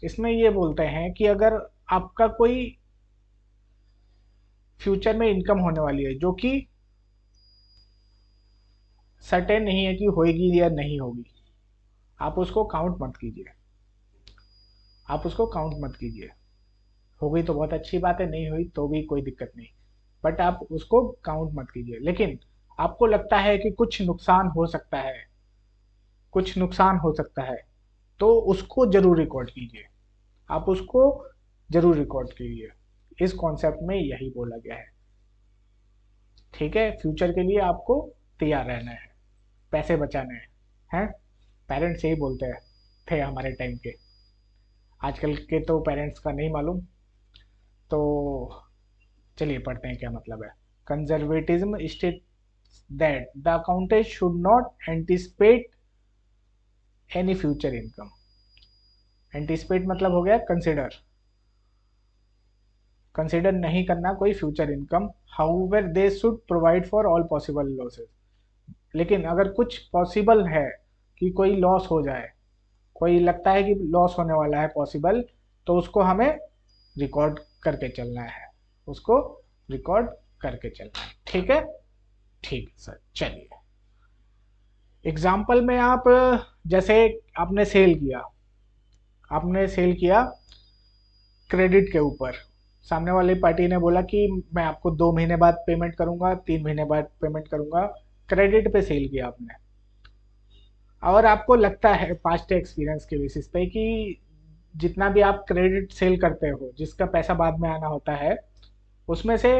इसमें ये बोलते हैं कि अगर आपका कोई फ्यूचर में इनकम होने वाली है जो कि सर्टेन नहीं है कि होगी या नहीं होगी, आप उसको काउंट मत कीजिए। आप उसको काउंट मत कीजिए। हो गई तो बहुत अच्छी बात है, नहीं हुई तो भी कोई दिक्कत नहीं, बट आप उसको काउंट मत कीजिए। लेकिन आपको लगता है कि कुछ नुकसान हो सकता है, कुछ नुकसान हो सकता है, तो उसको जरूर रिकॉर्ड कीजिए। आप उसको जरूर रिकॉर्ड कीजिए। इस कॉन्सेप्ट में यही बोला गया है। ठीक है, फ्यूचर के लिए आपको तैयार रहना है, पैसे बचाने हैं। पेरेंट्स यही बोलते हैं, थे हमारे टाइम के। आजकल के तो पेरेंट्स का नहीं मालूम। तो चलिए पढ़ते हैं क्या मतलब है। Conservatism state that the accountant should not anticipate any future income. Anticipate मतलब हो गया कंसिडर, कंसिडर नहीं करना कोई future income. However they should provide for all possible losses. लेकिन अगर कुछ पॉसिबल है कि कोई लॉस हो जाए, कोई लगता है कि लॉस होने वाला है पॉसिबल, तो उसको हमें रिकॉर्ड करके चलना है, उसको रिकॉर्ड करके चलना है। ठीक है, ठीक है सर। चलिए एग्जाम्पल में आप, जैसे आपने सेल किया, आपने सेल किया क्रेडिट के ऊपर। सामने वाली पार्टी ने बोला कि मैं आपको 2 महीने बाद पेमेंट करूंगा, 3 महीने बाद पेमेंट करूंगा। क्रेडिट पे सेल किया आपने, और आपको लगता है पास्ट एक्सपीरियंस के बेसिस पे कि जितना भी आप क्रेडिट सेल करते हो, जिसका पैसा बाद में आना होता है, उसमें से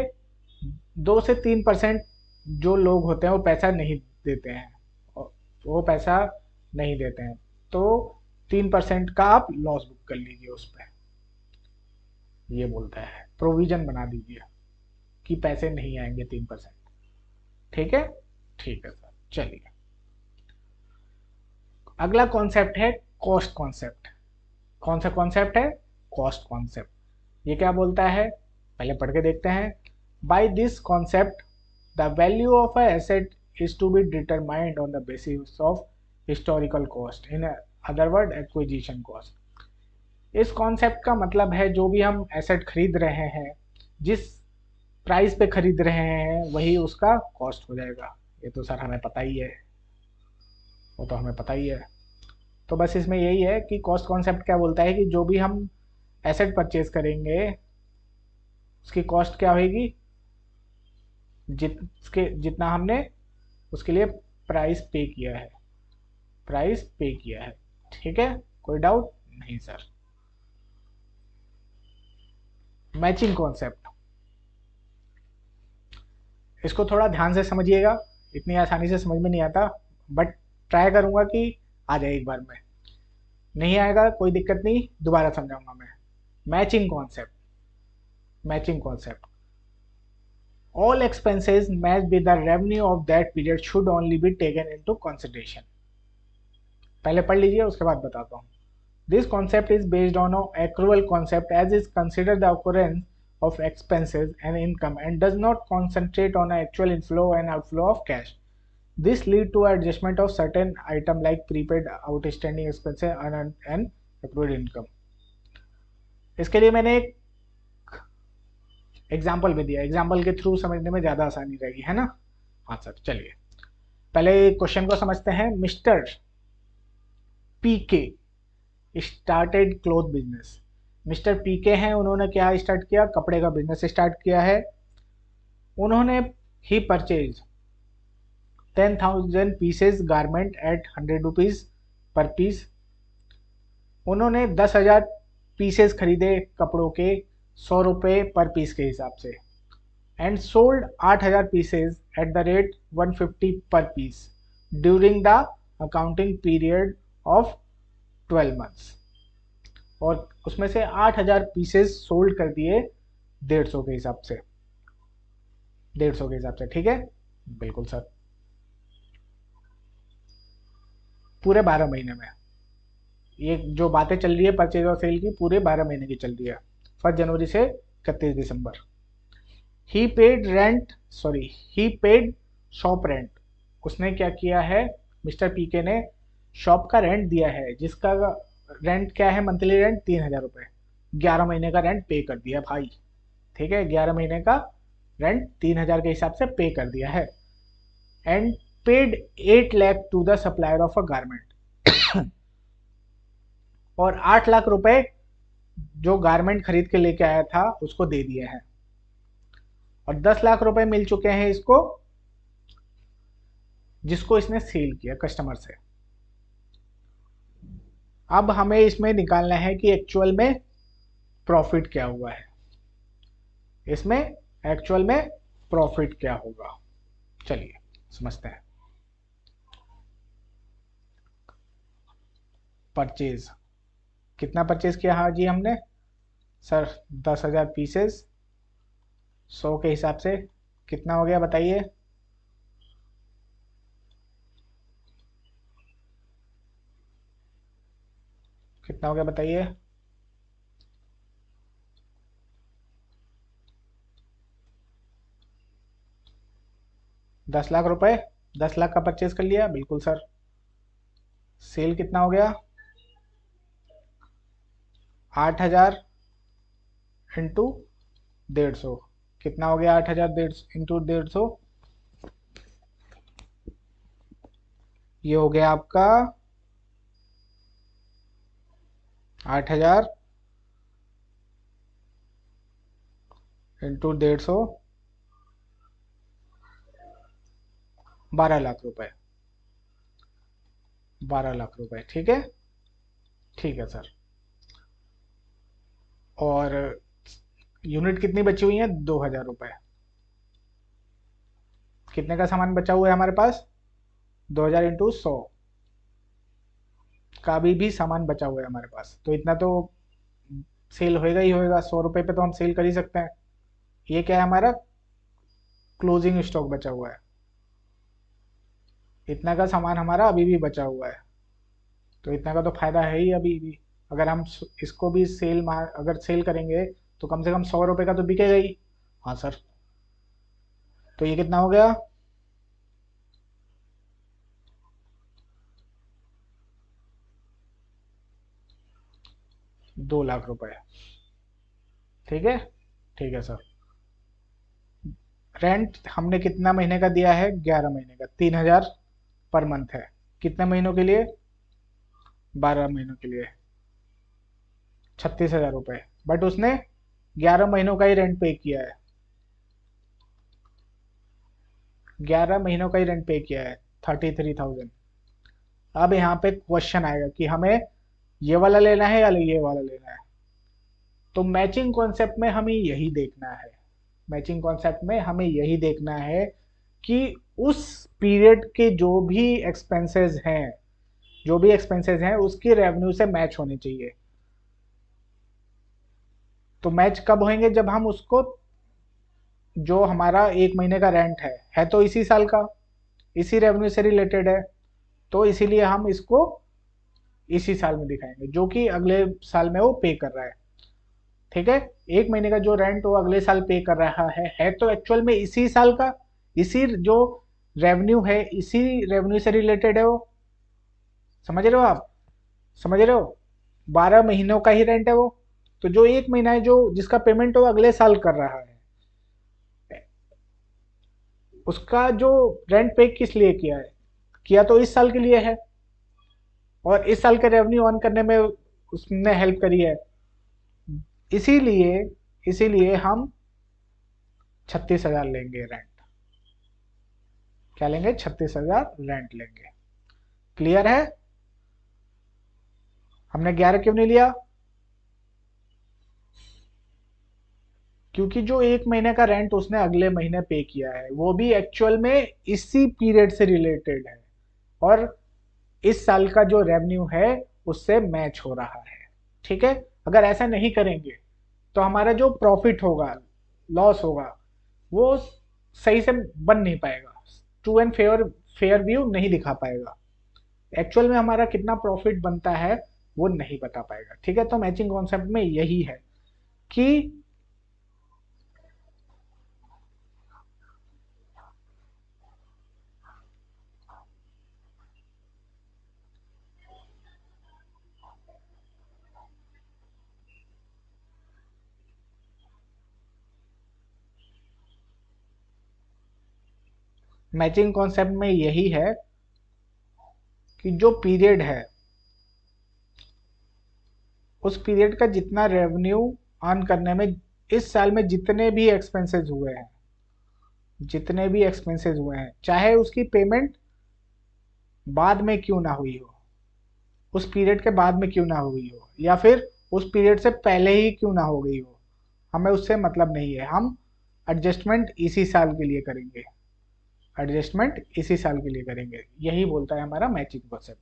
2 से 3% जो लोग होते हैं वो पैसा नहीं देते हैं, वो पैसा नहीं देते हैं। तो 3% का आप लॉस बुक कर लीजिए उस पर। ये बोलता है प्रोविजन बना दीजिए कि पैसे नहीं आएंगे 3%। ठीक है, ठीक है सर। चलिए अगला कॉन्सेप्ट है कॉस्ट कॉन्सेप्ट। कौन सा कॉन्सेप्ट है? Cost concept. ये क्या बोलता है, पहले पढ़ के देखते हैं। By this concept the value of a asset is to be determined on the basis of historical cost, in other word acquisition cost. इस कॉन्सेप्ट का मतलब है जो भी हम एसेट खरीद रहे हैं, जिस प्राइस पे खरीद रहे हैं वही उसका कॉस्ट हो जाएगा। ये तो सर हमें पता ही है, वो तो हमें पता ही है। तो बस इसमें यही है कि कॉस्ट कॉन्सेप्ट क्या बोलता है कि जो भी हम एसेट परचेज करेंगे उसकी कॉस्ट क्या होगी, जितना हमने उसके लिए प्राइस पे किया है, प्राइस पे किया है। ठीक है, कोई डाउट नहीं सर। मैचिंग कॉन्सेप्ट, इसको थोड़ा ध्यान से समझिएगा, इतनी आसानी से समझ में नहीं आता, बट ट्राई करूंगा कि आ जाए एक बार में। नहीं आएगा कोई दिक्कत नहीं, दोबारा समझाऊंगा मैं। Matching concept, matching concept. All expenses matched with the revenue of that period should only be taken into consideration. पहले पढ़ लीजिए उसके बाद बताता हूँ। This concept is based on an accrual concept as is considered the occurrence of expenses and income and does not concentrate on actual inflow and outflow of cash. This lead to adjustment of certain item like prepaid outstanding expenses and accrued income. इसके लिए मैंने एक example भी दिया, example के through समझने में ज़्यादा आसानी रहेगी, है ना। हाँ सर, चलिए पहले क्वेश्चन को समझते हैं। मिस्टर पीके स्टार्टेड क्लोथ बिजनेस। मिस्टर पीके हैं, उन्होंने क्या स्टार्ट किया? कपड़े का बिजनेस स्टार्ट किया है। उन्होंने ही purchase 10,000 pieces garment at 100 rupees per piece. उन्होंने 10,000 पीसेज खरीदे कपड़ों के 100 रुपये पर पीस के हिसाब से, and sold 8,000 pieces at the rate 150 per piece during the accounting period of 12 months. और उसमें से 8,000 पीसेज सोल्ड कर दिए 150 के हिसाब से, 150 के हिसाब से। ठीक है, बिल्कुल सर। पूरे 12 महीने में ये जो बातें चल रही है परचेज और सेल की, पूरे 12 महीने की चल रही है, 1 जनवरी से 31 दिसंबर। ही पेड रेंट, सॉरी ही पेड शॉप रेंट। उसने क्या किया है, मिस्टर पीके ने शॉप का रेंट दिया है, जिसका रेंट क्या है, मंथली रेंट 3,000 रुपये, 11 महीने का रेंट पे कर दिया भाई। ठीक है, 11 महीने का रेंट 3,000 के हिसाब से पे कर दिया है। And paid 8 lakh to the supplier of a garment. और 8 लाख रुपए जो गारमेंट खरीद के लेके आया था उसको दे दिए हैं। और 10 लाख रुपए मिल चुके हैं इसको, जिसको इसने सेल किया कस्टमर से। अब हमें इसमें निकालना है कि एक्चुअल में प्रॉफिट क्या हुआ है, इसमें एक्चुअल में प्रॉफिट क्या होगा। चलिए समझते हैं। परचेज, कितना परचेज किया हाँ जी हमने सर? 10,000 पीसेस, 100 के हिसाब से कितना हो गया बताइए? कितना हो गया बताइए? 10 लाख रुपए, 10 लाख का परचेज कर लिया, बिल्कुल सर। सेल कितना हो गया? 8,000 इंटू 150। कितना हो गया 8,000 इंटू 150? ये हो गया आपका 8,000 इंटू 150, 12 लाख रुपए। 12 लाख रुपए, ठीक है। ठीक है सर। और यूनिट कितनी बची हुई है? 2,000 रुपए। कितने का सामान बचा हुआ है हमारे पास? 2,000 इंटू 100 का भी सामान बचा हुआ है हमारे पास, तो इतना तो सेल होएगा ही होएगा। 100 रुपए पे तो हम सेल कर ही सकते हैं। ये क्या है हमारा? क्लोजिंग स्टॉक बचा हुआ है। इतना का सामान हमारा अभी भी बचा हुआ है, तो इतना का तो फायदा है ही अभी भी। अगर हम इसको भी अगर सेल करेंगे तो कम से कम 100 रुपए का तो बिकेगा ही। हाँ सर। तो ये कितना हो गया? 2 लाख रुपए। ठीक है। ठीक है सर। रेंट हमने कितना महीने का दिया है? 11 महीने का, 3,000 पर मंथ है। कितने महीनों के लिए? 12 महीनों के लिए, 36,000 रुपये। बट उसने 11 महीनों का ही रेंट पे किया है। 11 महीनों का ही रेंट पे किया है, 33,000। अब यहाँ पे क्वेश्चन आएगा कि हमें ये वाला लेना है या ये वाला लेना है। तो मैचिंग कॉन्सेप्ट में हमें यही देखना है, मैचिंग कॉन्सेप्ट में हमें यही देखना है कि उस पीरियड के जो भी एक्सपेंसेस हैं उसकी रेवेन्यू से मैच होने चाहिए। तो मैच कब होंगे? जब हम उसको, जो हमारा 1 महीने का रेंट है तो इसी साल का, इसी रेवेन्यू से रिलेटेड है, तो इसीलिए हम इसको इसी साल में दिखाएंगे जो कि अगले साल में वो पे कर रहा है। ठीक है। 1 महीने का जो रेंट वो अगले साल पे कर रहा है तो एक्चुअल में इसी साल का, इसी जो रेवेन्यू है इसी रेवेन्यू से रिलेटेड है वो। समझ रहे हो आप? समझ रहे हो? 12 महीनों का ही रेंट है वो। तो जो 1 महीना है जो जिसका पेमेंट वो अगले साल कर रहा है, उसका जो रेंट पे किस लिए किया है? किया तो इस साल के लिए है, और इस साल के रेवेन्यू अर्न करने में उसने हेल्प करी है। इसीलिए इसीलिए हम 36,000 लेंगे रेंट। क्या लेंगे? 36,000 रेंट लेंगे। क्लियर है? हमने 11 क्यों नहीं लिया? क्योंकि जो 1 महीने का रेंट उसने अगले महीने पे किया है वो भी एक्चुअल में इसी पीरियड से रिलेटेड है, और इस साल का जो रेवेन्यू है उससे मैच हो रहा है। ठीक है। अगर ऐसा नहीं करेंगे तो हमारा जो प्रॉफिट होगा, लॉस होगा, वो सही से बन नहीं पाएगा, true and fair fair view नहीं दिखा पाएगा। एक्चुअल में हमारा कितना प्रॉफिट बनता है वो नहीं बता पाएगा। ठीक है। तो मैचिंग कॉन्सेप्ट में यही है कि मैचिंग कॉन्सेप्ट में यही है कि जो पीरियड है उस पीरियड का जितना रेवेन्यू अर्न करने में इस साल में जितने भी एक्सपेंसेस हुए हैं चाहे उसकी पेमेंट बाद में क्यों ना हुई हो, उस पीरियड के बाद में क्यों ना हुई हो, या फिर उस पीरियड से पहले ही क्यों ना हो गई हो, हमें उससे मतलब नहीं है। हम एडजस्टमेंट इसी साल के लिए करेंगे, यही बोलता है हमारा मैचिंग कॉन्सेप्ट।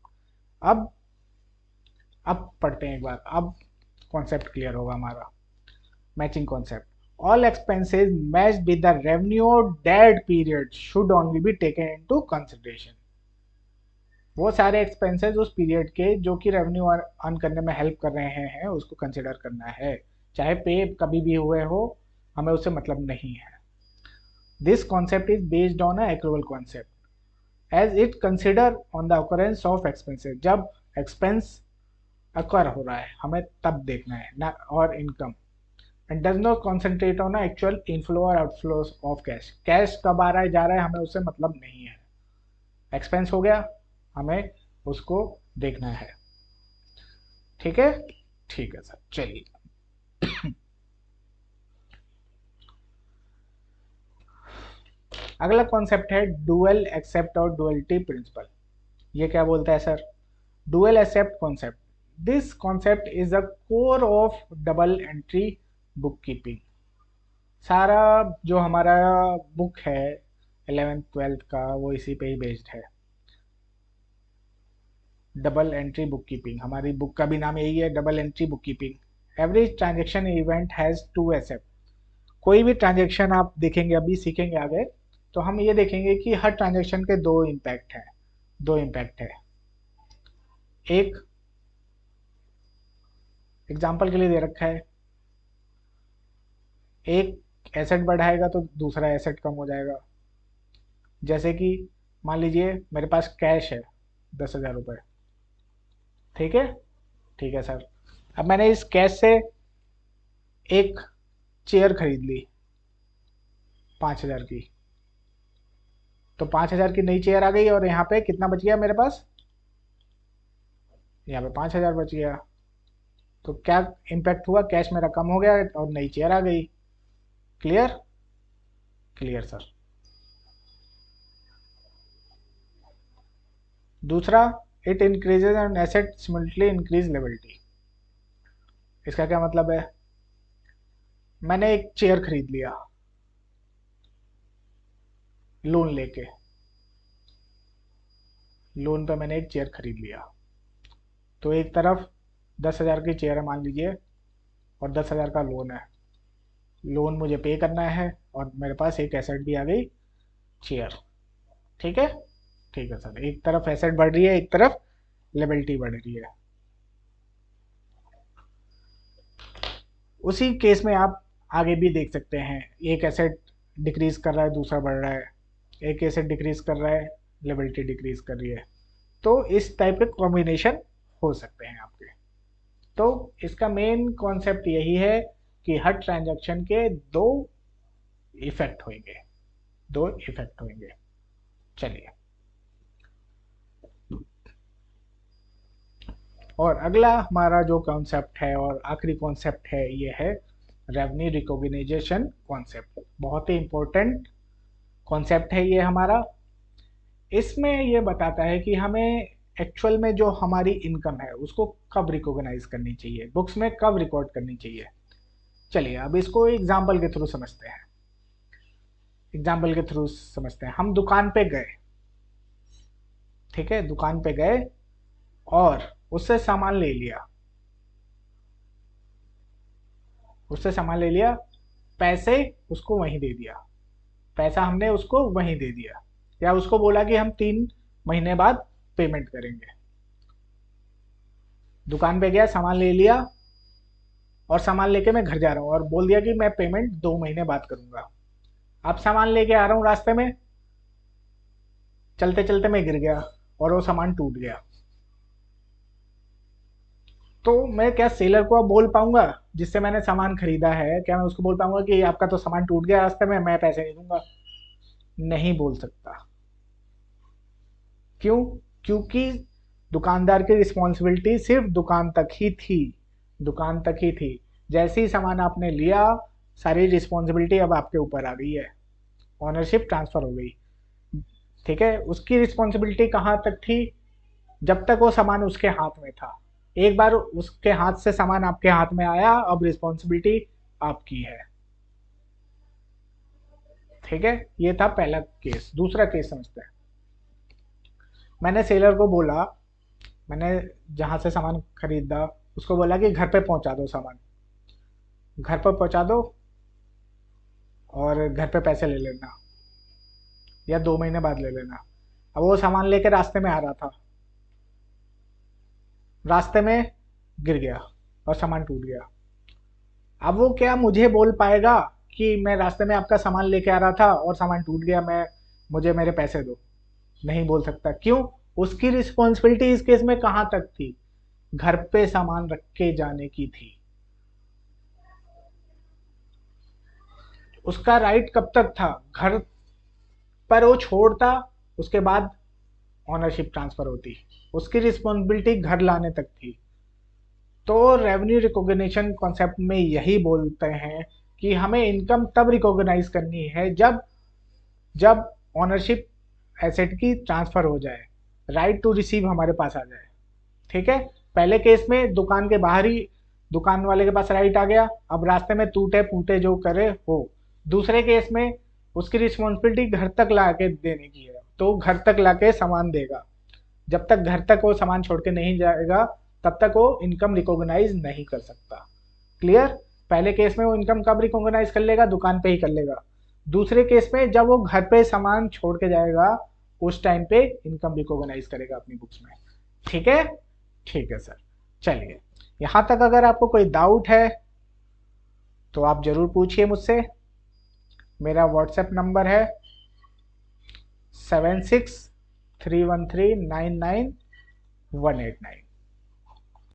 अब पढ़ते हैं एक बार, अब कॉन्सेप्ट क्लियर होगा हमारा। Matching concept, all expenses matched with the revenue that period should only be taken into consideration। वो सारे एक्सपेंसेस उस पीरियड के जो कि रेवेन्यू अर्न करने में हेल्प कर रहे हैं उसको कंसिडर करना है, चाहे पे कभी भी हुए हो, हमें उससे मतलब नहीं है। This concept is based on a accrual concept as it consider on the occurrence of expenses. जब एक्सपेंस अकर हो रहा है हमें तब देखना है ना, और income, and does not concentrate on actual inflow or outflows of cash। Cash कब आ रहा है जा रहा है हमें उससे मतलब नहीं है, एक्सपेंस हो गया हमें उसको देखना है। ठीक है, ठीक है सर, चलिए अगला कॉन्सेप्ट है डुअल एक्सेप्ट और डुअलिटी प्रिंसिपल। ये क्या बोलता है sir? Dual aspect concept, this concept is the core of double entry book keeping. सारा जो हमारा बुक है 11th-12th का वो इसी पे ही बेस्ड है। डबल एंट्री बुक कीपिंग, हमारी बुक का भी नाम यही है, double entry book keeping. Every transaction event has two aspect. कोई भी ट्रांजेक्शन आप देखेंगे, अभी सीखेंगे आगे, तो हम ये देखेंगे कि हर ट्रांजेक्शन के दो इम्पैक्ट है। एक एग्जाम्पल के लिए दे रखा है, एक एसेट बढ़ाएगा तो दूसरा एसेट कम हो जाएगा। जैसे कि मान लीजिए मेरे पास कैश है 10,000 रुपये, ठीक है सर। अब मैंने इस कैश से एक चेयर खरीद ली 5,000 की, तो 5,000 की नई चेयर आ गई और यहाँ पे कितना बच गया मेरे पास? यहाँ पे 5,000 बच गया। तो क्या इम्पैक्ट हुआ? कैश मेरा कम हो गया और नई चेयर आ गई। Clear sir. दूसरा, it increases and asset similarly increase liability. इसका क्या मतलब है? मैंने एक चेयर खरीद लिया लोन लेके, लोन पे मैंने एक चेयर खरीद लिया, तो एक तरफ 10,000 की चेयर है मान लीजिए और 10,000 का लोन है, लोन मुझे पे करना है और मेरे पास एक एसेट भी आ गई, चेयर। ठीक है, सर, एक तरफ एसेट बढ़ रही है, एक तरफ लेबिलिटी बढ़ रही है। उसी केस में आप आगे भी देख सकते हैं, एक एसेट डिक्रीज कर रहा है दूसरा बढ़ रहा है, एक एसेट डिक्रीज कर रहा है लेबिलिटी डिक्रीज कर रही है। तो इस टाइप के कॉम्बिनेशन हो सकते हैं आपके। तो इसका मेन कॉन्सेप्ट यही है कि हर ट्रांजैक्शन के दो इफेक्ट होंगे। चलिए, और अगला हमारा जो कॉन्सेप्ट है और आखिरी कॉन्सेप्ट है ये है रेवेन्यू रिकॉग्निशन कॉन्सेप्ट। बहुत ही इंपॉर्टेंट कॉन्सेप्ट है ये हमारा। इसमें ये बताता है कि हमें एक्चुअल में जो हमारी इनकम है उसको कब रिकॉग्नाइज करनी चाहिए, बुक्स में कब रिकॉर्ड करनी चाहिए। चलिए अब इसको एग्जाम्पल के थ्रू समझते हैं। हम दुकान पे गए, ठीक है, दुकान पे गए और उससे सामान ले लिया, पैसे उसको वहीं दे दिया, पैसा हमने उसको वहीं दे दिया, या उसको बोला कि हम 3 महीने बाद पेमेंट करेंगे। दुकान पे गया, सामान ले लिया और सामान लेके मैं घर जा रहा हूँ और बोल दिया कि मैं पेमेंट 2 महीने बाद करूंगा। अब सामान लेके आ रहा हूँ, रास्ते में चलते चलते मैं गिर गया और वो सामान टूट गया, तो मैं क्या सेलर को अब बोल पाऊंगा जिससे मैंने सामान खरीदा है, क्या मैं उसको बोल पाऊंगा कि आपका तो सामान टूट गया रास्ते में, मैं पैसे नहीं दूंगा? नहीं बोल सकता। क्यों? क्योंकि दुकानदार की रिस्पॉन्सिबिलिटी सिर्फ दुकान तक ही थी, दुकान तक ही थी। जैसे ही सामान आपने लिया, सारी रिस्पॉन्सिबिलिटी अब आपके ऊपर आ गई है, ऑनरशिप ट्रांसफर हो गई। ठीक है, उसकी रिस्पॉन्सिबिलिटी कहाँ तक थी? जब तक वो सामान उसके हाथ में था। एक बार उसके हाथ से सामान आपके हाथ में आया, अब रिस्पॉन्सिबिलिटी आपकी है। ठीक है, ये था पहला केस। दूसरा केस समझते हैं। मैंने सेलर को बोला, मैंने जहां से सामान खरीदा उसको बोला कि घर पे पहुंचा दो सामान, घर पर पहुंचा दो और घर पे पैसे ले लेना, या 2 महीने बाद ले लेना। अब वो सामान लेके रास्ते में आ रहा था, रास्ते में गिर गया और सामान टूट गया। अब वो क्या मुझे बोल पाएगा कि मैं रास्ते में आपका सामान लेके आ रहा था और सामान टूट गया, मैं मुझे मेरे पैसे दो? नहीं बोल सकता। क्यों? उसकी रिस्पॉन्सिबिलिटी इस केस में कहां तक थी? घर पे सामान रख के जाने की थी। उसका राइट कब तक था? घर पर वो छोड़ता, उसके बाद ऑनरशिप ट्रांसफर होती। उसकी रिस्पॉन्सिबिलिटी घर लाने तक थी। तो रेवेन्यू रिकॉग्निशन कॉन्सेप्ट में यही बोलते हैं कि हमें इनकम तब रिकॉग्नाइज करनी है जब जब ऑनरशिप एसेट की ट्रांसफर हो जाए, राइट टू रिसीव हमारे पास आ जाए। ठीक है, पहले केस में दुकान के बाहर ही दुकान वाले के पास राइट आ गया, अब रास्ते में टूटे फूटे जो करे हो। दूसरे केस में उसकी रिस्पॉन्सिबिलिटी घर तक ला के देने की है, तो घर तक ला के सामान देगा। जब तक घर तक वो सामान छोड़ के नहीं जाएगा, तब तक वो इनकम रिकॉग्नाइज नहीं कर सकता। क्लियर? पहले केस में वो इनकम कब रिकॉग्नाइज कर लेगा? दुकान पे ही कर लेगा। दूसरे केस में जब वो घर पे सामान छोड़ के जाएगा, उस टाइम पे इनकम रिकॉग्नाइज करेगा अपनी बुक्स में। ठीक है? ठीक है सर। चलिए, यहां तक अगर आपको कोई डाउट है तो आप जरूर पूछिए मुझसे। मेरा व्हाट्सएप नंबर है 7631399189।